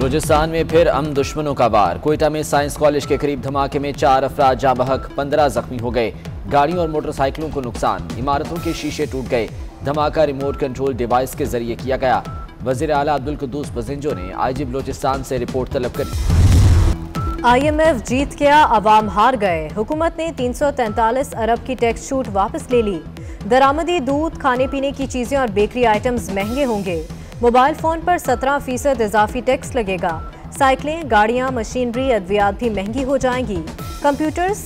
बलूचिस्तान में फिर अमन दुश्मनों का वार। कोयटा में साइंस कॉलेज के करीब धमाके में 4 अफराद जाँ बहक, 15 जख्मी हो गए। गाड़ियों और मोटरसाइकिलों को नुकसान, इमारतों के शीशे टूट गए। धमाका रिमोट कंट्रोल डिवाइस के जरिए किया गया। वजीर आला अब्दुल कुद्दूस बजिंजो ने आईजी बलूचिस्तान से रिपोर्ट तलब करी। IMF जीत गया, अवाम हार गए। हुकूमत ने 343 अरब की टैक्स छूट वापस ले ली। दरामदी दूध, खाने पीने की चीजें और बेकरी आइटम्स महंगे होंगे। मोबाइल फोन पर 17% इजाफी टैक्स लगेगा। साइकिलें, गाड़ियां, मशीनरी, अद्वियात भी महंगी हो जाएंगी। कंप्यूटर्स,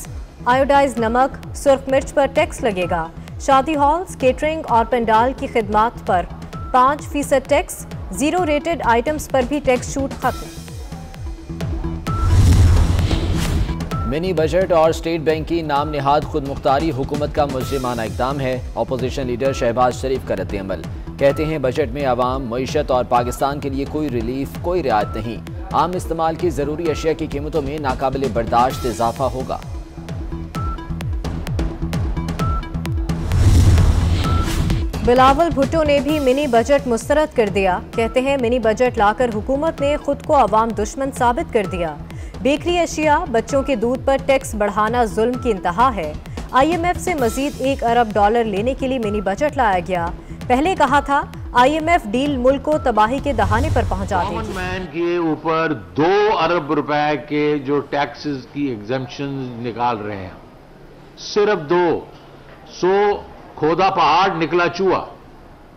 आयोडाइज नमक, सुर्ख मिर्च पर टैक्स लगेगा। शादी हॉल्स, केटरिंग और पंडाल की खिदमात पर 5% टैक्स। जीरो रेटेड आइटम्स पर भी टैक्स छूट खत्म। मिनी बजट और स्टेट बैंक की नाम निहाद खुद मुख्तारी हुकूमत का मुजरिमाना इकदाम है। अपोजिशन लीडर शहबाज शरीफ का रद्द-ए-अमल, कहते हैं बजट में आवाम, मईशत और पाकिस्तान के लिए कोई रिलीफ, कोई रियायत नहीं। आम इस्तेमाल की जरूरी अशिया की कीमतों में नाकाबिले बर्दाश्त इजाफा होगा। बिलावल भुट्टो ने भी मिनी बजट मुस्तरद कर दिया। कहते हैं मिनी बजट लाकर हुकूमत ने खुद को अवाम दुश्मन साबित कर दिया। बेकरी अशिया, बच्चों के दूध पर टैक्स बढ़ाना जुल्म की इंतहा है। IMF से मजीद $1 अरब लेने के लिए मिनी बजट लाया गया। पहले कहा था IMF डील मुल्क को तबाही के दहाने पर पहुंचा देगी। कॉमन मैन के ऊपर 2 अरब रुपए के जो टैक्सेस की एग्जेम्पशन निकाल रहे हैं, सिर्फ 2। खोदा पहाड़ निकला चूहा,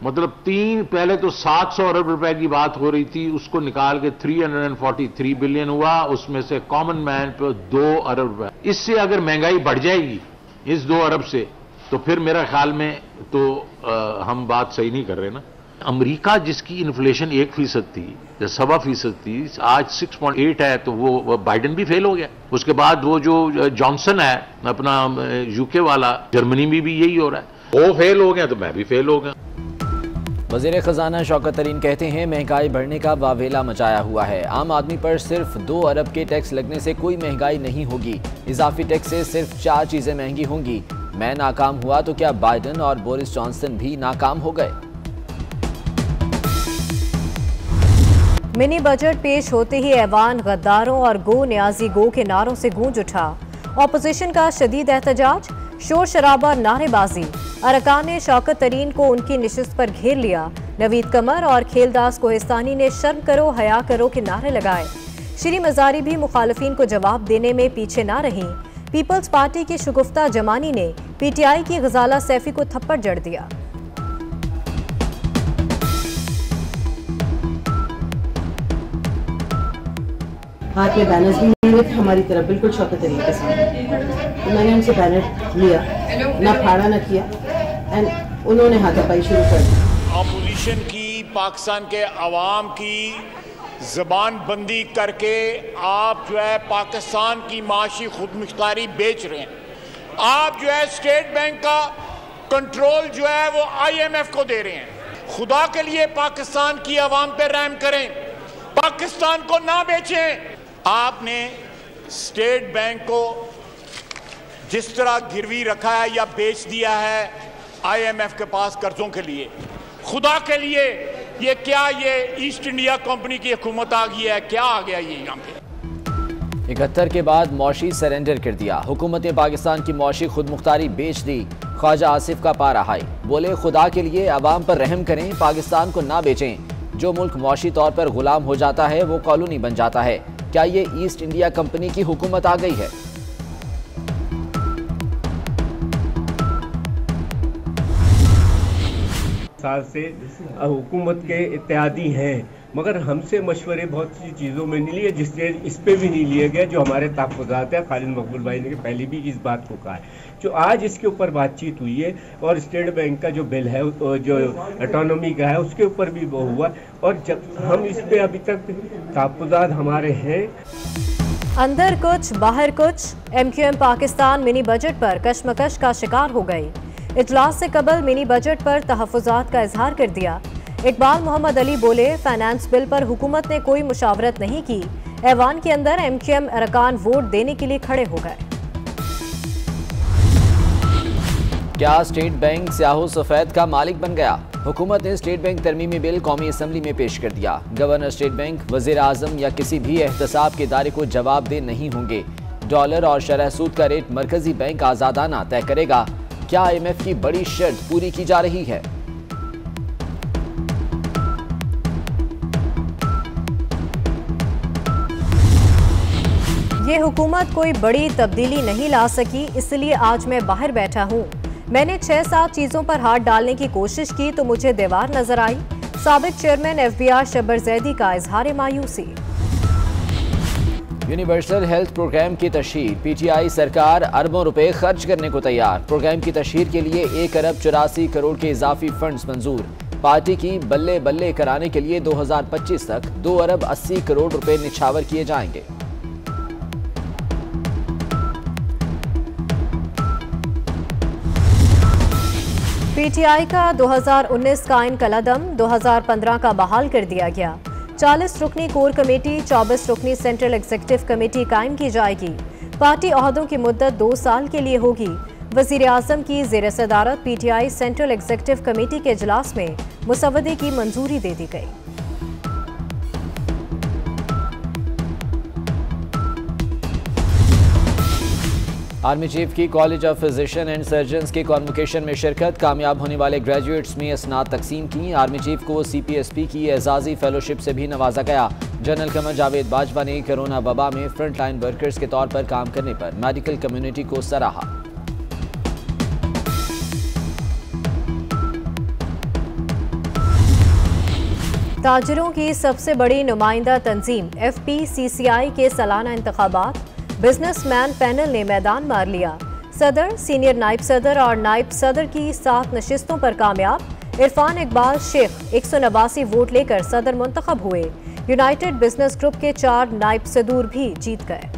मतलब 3, पहले तो 700 अरब रुपए की बात हो रही थी, उसको निकाल के 343 बिलियन हुआ। उसमें से कॉमन मैन पे 2 अरब रुपए। इससे अगर महंगाई बढ़ जाएगी इस 2 अरब से, तो फिर मेरा ख्याल में तो हम बात सही नहीं कर रहे ना। अमेरिका जिसकी इन्फ्लेशन 1% थी, 1.25% थी, आज 6.8 है, तो वो बाइडेन भी फेल हो गया। उसके बाद वो जो जॉनसन है अपना UK वाला, जर्मनी में भी यही हो रहा है। वो फेल हो गया तो मैं भी फेल हो गया। वज़ीर ख़जाना शौकत तरीन कहते हैं महंगाई बढ़ने का वावेला मचाया हुआ है। आम आदमी पर सिर्फ 2 अरब के टैक्स लगने से कोई महंगाई नहीं होगी। इजाफी टैक्स से सिर्फ 4 चीजें महंगी होंगी। मैं नाकाम हुआ तो क्या बाइडेन और बोरिस जॉनसन भी नाकाम हो गए? मिनी बजट पेश होते ही ऐवान गद्दारों और गो न्याजी गो के नारों से गूंज उठा। ऑपोजिशन का शदीद एहतजाज, शोर शराबा, नारेबाजी। अरकान ने शौकत तरीन को उनकी निशिस्त पर घेर लिया। नवीद कमर और खेलदास कोहिस्तानी ने शर्म करो, हया करो के नारे लगाए। श्री मजारी भी मुखालफिन को जवाब देने में पीछे ना रहीं। पीपल्स पार्टी की शगुफ्ता जमानी ने PTI की गजाला सैफी को थप्पड़ जड़ दिया। हाथ में बैनर्स भी लिए हुए थे हमारी तरफ, बिल्कुल शौकत तरीन के सामने। तो मैंने उनसे बैनर लिया, ना फाड़ा ना किया, एंड उन्होंने हाथापाई शुरू कर दी। अपोजिशन की, पाकिस्तान के अवाम की ज़बान बंदी करके आप जो है पाकिस्तान की माशी खुदमुख्तारी बेच रहे हैं। आप जो है स्टेट बैंक का कंट्रोल जो है वो IMF को दे रहे हैं। खुदा के लिए पाकिस्तान की अवाम पे रहम करें, पाकिस्तान को ना बेचें। आपने स्टेट बैंक को जिस तरह गिरवी रखा है या बेच दिया है IMF के पास कर्जों के लिए, खुदा के लिए ये क्या, ये ईस्ट इंडिया कंपनी की हुकूमत आ गई है? क्या आ गया ये यहाँ पे? 71 के बाद मौशी सरेंडर कर दिया। हुकूमत ने पाकिस्तान की मौशी खुद मुख्तारी बेच दी। ख्वाजा आसिफ का पारा हाई, बोले खुदा के लिए अवाम पर रहम करें, पाकिस्तान को ना बेचें। जो मुल्क मौशी तौर पर गुलाम हो जाता है वो कॉलोनी बन जाता है। क्या ये ईस्ट इंडिया कंपनी की हुकूमत आ गई है? साल से हुकूमत के इत्यादी हैं, मगर हमसे मशवरे बहुत सी चीज़ों में नहीं लिए, जिससे इस पे भी नहीं लिए गए जो हमारे तहफ़्फ़ुज़ात है। खालिद मकबूल भाई ने पहले भी इस बात को कहा है। जो आज इसके ऊपर बातचीत हुई है और स्टेट बैंक का जो बिल है, जो ऑटोनॉमी का है, उसके ऊपर भी वो हुआ, और जब हम इस पे अभी तक तहफ़्फ़ुज़ात हमारे हैं। अंदर कुछ बाहर कुछ, MQM पाकिस्तान मिनी बजट पर कशमकश का शिकार हो गई। इजलास से कबल मिनी बजट पर तहफ़्फ़ुज़ात का इजहार कर दिया। इकबाल मोहम्मद अली बोले फाइनेंस बिल पर हुकूमत ने कोई मुशावरत नहीं की। ऐवान के अंदर MQM अरकान वोट देने के लिए खड़े हो गए। क्या स्टेट बैंक स्याहो सफेद का मालिक बन गया? हुकूमत ने स्टेट बैंक तरमीमी बिल कौमी असम्बली में पेश कर दिया। गवर्नर स्टेट बैंक, वजीर आजम या किसी भी एहतसाब के इदारे को जवाबदेह नहीं होंगे। डॉलर और शरह सूद का रेट मरकजी बैंक आजादाना तय करेगा। क्या IMF की बड़ी शर्त पूरी की जा रही है? ये हुकूमत कोई बड़ी तब्दीली नहीं ला सकी, इसलिए आज मैं बाहर बैठा हूँ। मैंने 6-7 चीजों पर हाथ डालने की कोशिश की तो मुझे दीवार नजर आई। साबिक चेयरमैन FBR शब्बर जैदी का इजहार मायूसी। यूनिवर्सल हेल्थ प्रोग्राम की तशहीर, PTI सरकार अरबों रुपए खर्च करने को तैयार। प्रोग्राम की तशहीर के लिए 1 अरब 84 करोड़ के इजाफी फंड्स मंजूर। पार्टी की बल्ले बल्ले कराने के लिए 2025 तक 2 अरब 80 करोड़ रुपए निछावर किए जाएंगे। PTI का 2019 का इन कलदम 2015 का बहाल कर दिया गया। 40 रुकनी कोर कमेटी, 24 रुकनी सेंट्रल एग्जीक्यूटिव कमेटी कायम की जाएगी। पार्टी ओहदों की मुद्दत 2 साल के लिए होगी। वजीर आजम की ज़ेर सदारत PTI सेंट्रल एग्जीक्यूटिव कमेटी के इजलास में मुसवदे की मंजूरी दे दी गई। आर्मी चीफ की college of physician and surgeons के कॉन्वोकेशन में शिरकत। कामयाब होने वाले ग्रेजुएट्स में असनाद तकसीम की। आर्मी चीफ को CPSP की एजाजी फेलोशिप से भी नवाजा गया। जनरल कमर जावेद बाजवा ने कोरोना वबा में फ्रंट लाइन वर्कर्स के तौर पर काम करने पर मेडिकल कम्युनिटी को सराहा। ताजिरों की सबसे बड़ी नुमाइंदा तंजीम FPCCI के सालाना इंतखाबात, बिजनेसमैन पैनल ने मैदान मार लिया। सदर, सीनियर नायब सदर और नायब सदर की 7 नशिस्तों पर कामयाब। इरफान इकबाल शेख 189 वोट लेकर सदर मुंतखब हुए। यूनाइटेड बिजनेस ग्रुप के 4 नायब सदूर भी जीत गए।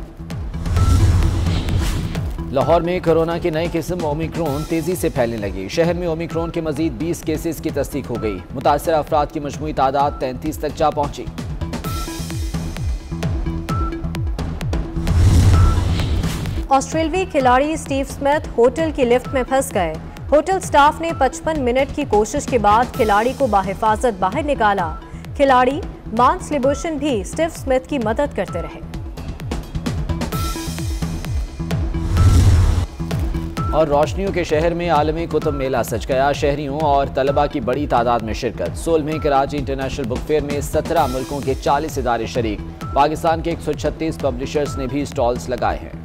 लाहौर में कोरोना की नई किस्म ओमिक्रॉन तेजी से फैलने लगी। शहर में ओमिक्रॉन के मजीद 20 केसेस की तस्दीक हो गई। मुतासर अफराद की मजमूई तादाद 33 तक जा पहुंची। ऑस्ट्रेलियाई खिलाड़ी स्टीव स्मिथ होटल की लिफ्ट में फंस गए। होटल स्टाफ ने 55 मिनट की कोशिश के बाद खिलाड़ी को बाहिफाजत बाहर निकाला। खिलाड़ी मांस लिबोशन भी स्टीव स्मिथ की मदद करते रहे। और रोशनियों के शहर में आलमी कुतुब मेला सज गया। शहरियों और तलबा की बड़ी तादाद में शिरकत। 16वें कराची इंटरनेशनल बुक फेयर में 17 मुल्कों के 40 इदारे शरीक। पाकिस्तान के 136 पब्लिशर्स ने भी स्टॉल्स लगाए हैं।